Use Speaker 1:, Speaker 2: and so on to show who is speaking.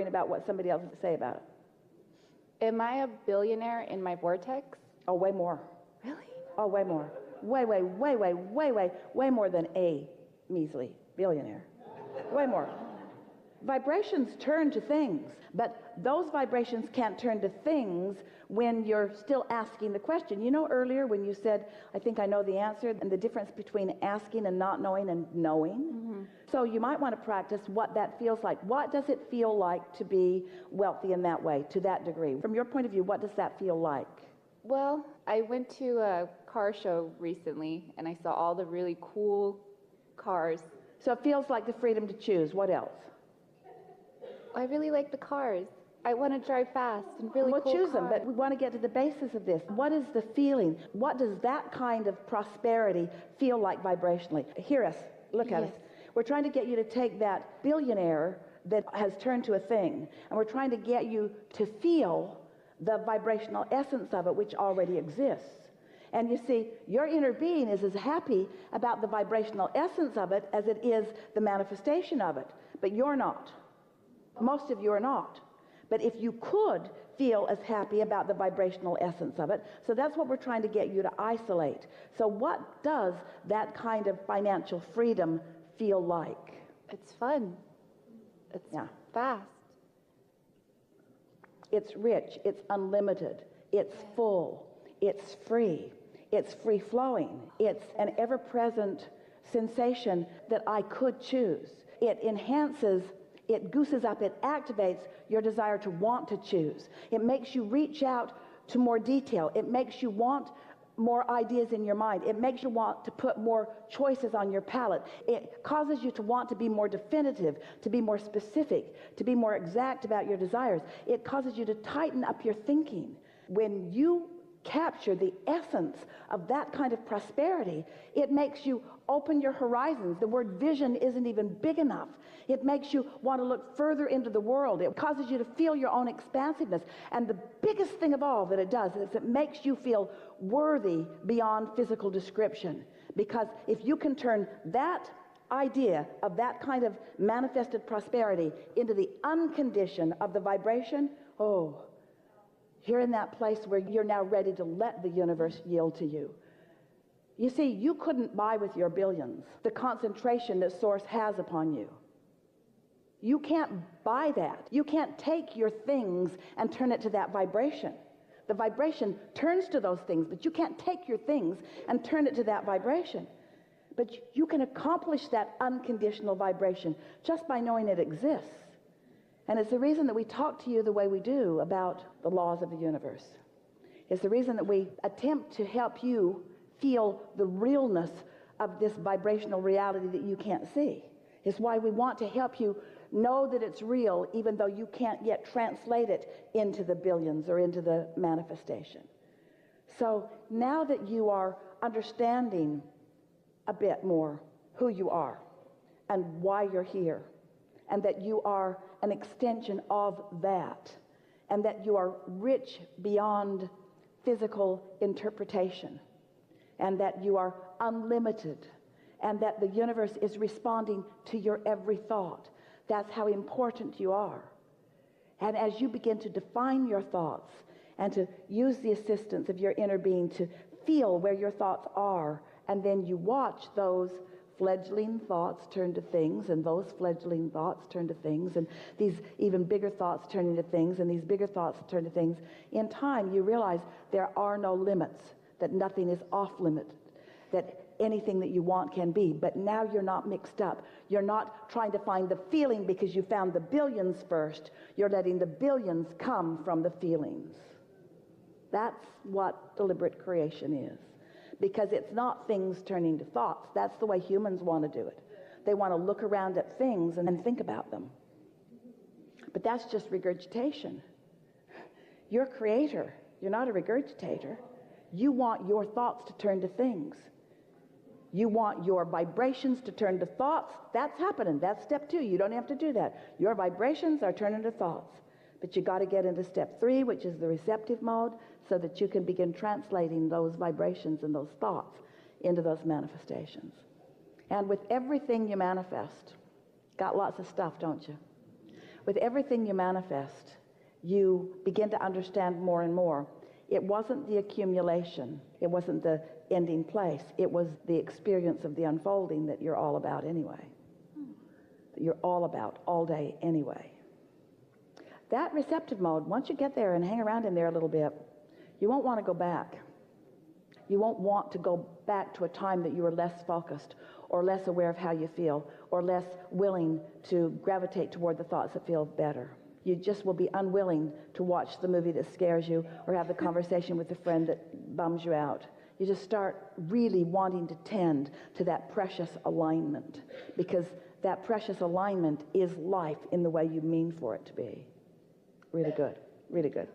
Speaker 1: arguing about what somebody else has to say about it.
Speaker 2: Am I a billionaire in my vortex?
Speaker 1: Oh, way more.
Speaker 2: Really?
Speaker 1: Oh, way more. Way more than a measly billionaire. Way more. Vibrations turn to things, but those vibrations can't turn to things when you're still asking the question. You know, earlier when you said, I think I know the answer, and the difference between asking and not knowing and knowing. Mm-hmm. So you might want to practice what that feels like. What does it feel like to be wealthy in that way, to that degree? From your point of view, what does that feel like?
Speaker 2: Well, I went to a car show recently, and I saw all the really cool cars.
Speaker 1: So it feels like the freedom to choose. What else?
Speaker 2: I really like the cars. I want to drive fast and really cool cars.
Speaker 1: We'll choose them, but we want to get to the basis of this. What is the feeling? What does that kind of prosperity feel like vibrationally? Hear us. Look at us. We're trying to get you to take that billionaire that has turned to a thing, and we're trying to get you to feel the vibrational essence of it, which already exists. And you see, your inner being is as happy about the vibrational essence of it as it is the manifestation of it, but you're not. Most of you are not. But if you could feel as happy about the vibrational essence of it, so that's what we're trying to get you to isolate. So what does that kind of financial freedom feel like?
Speaker 2: It's fun. It's fast.
Speaker 1: It's rich. It's unlimited. It's full. It's free. It's free-flowing. It's an ever-present sensation that I could choose. It enhances, it gooses up, it activates your desire to want to choose. It makes you reach out to more detail. It makes you want more ideas in your mind. It makes you want to put more choices on your palette. It causes you to want to be more definitive, to be more specific, to be more exact about your desires. It causes you to tighten up your thinking. When you capture the essence of that kind of prosperity, it makes you open your horizons. The word vision isn't even big enough. It makes you want to look further into the world. It causes you to feel your own expansiveness. And the biggest thing of all that it does is it makes you feel worthy beyond physical description. Because if you can turn that idea of that kind of manifested prosperity into the uncondition of the vibration, you're in that place where you're now ready to let the universe yield to you. You see, you couldn't buy with your billions the concentration that Source has upon you. You can't buy that. You can't take your things and turn it to that vibration. The vibration turns to those things, but you can't take your things and turn it to that vibration. But you can accomplish that unconditional vibration just by knowing it exists. And it's the reason that we talk to you the way we do about the laws of the universe. It's the reason that we attempt to help you feel the realness of this vibrational reality that you can't see. It's why we want to help you know that it's real, even though you can't yet translate it into the billions or into the manifestation. So now that you are understanding a bit more who you are and why you're here, and that you are an extension of that, and that you are rich beyond physical interpretation, and that you are unlimited, and that the universe is responding to your every thought. That's how important you are. And as you begin to define your thoughts and to use the assistance of your inner being to feel where your thoughts are, and then you watch those fledgling thoughts turn to things, and those fledgling thoughts turn to things, and these even bigger thoughts turn into things, and these bigger thoughts turn to things. In time, you realize there are no limits, that nothing is off limit, that anything that you want can be. But now you're not mixed up. You're not trying to find the feeling because you found the billions first. You're letting the billions come from the feelings. That's what deliberate creation is. Because it's not things turning to thoughts. That's the way humans want to do it. They want to look around at things and think about them. But that's just regurgitation. You're a creator. You're not a regurgitator. You want your thoughts to turn to things. You want your vibrations to turn to thoughts. That's happening. That's step 2. You don't have to do that. Your vibrations are turning to thoughts. But you got to get into step 3, which is the receptive mode, so that you can begin translating those vibrations and those thoughts into those manifestations. And with everything you manifest, got lots of stuff, don't you? With everything you manifest, you begin to understand more and more. It wasn't the accumulation. It wasn't the ending place. It was the experience of the unfolding that you're all about anyway. That you're all about all day anyway. That receptive mode, once you get there and hang around in there a little bit, you won't want to go back. You won't want to go back to a time that you were less focused or less aware of how you feel or less willing to gravitate toward the thoughts that feel better. You just will be unwilling to watch the movie that scares you or have the conversation with the friend that bums you out. You just start really wanting to tend to that precious alignment, because that precious alignment is life in the way you mean for it to be. Really good, really good.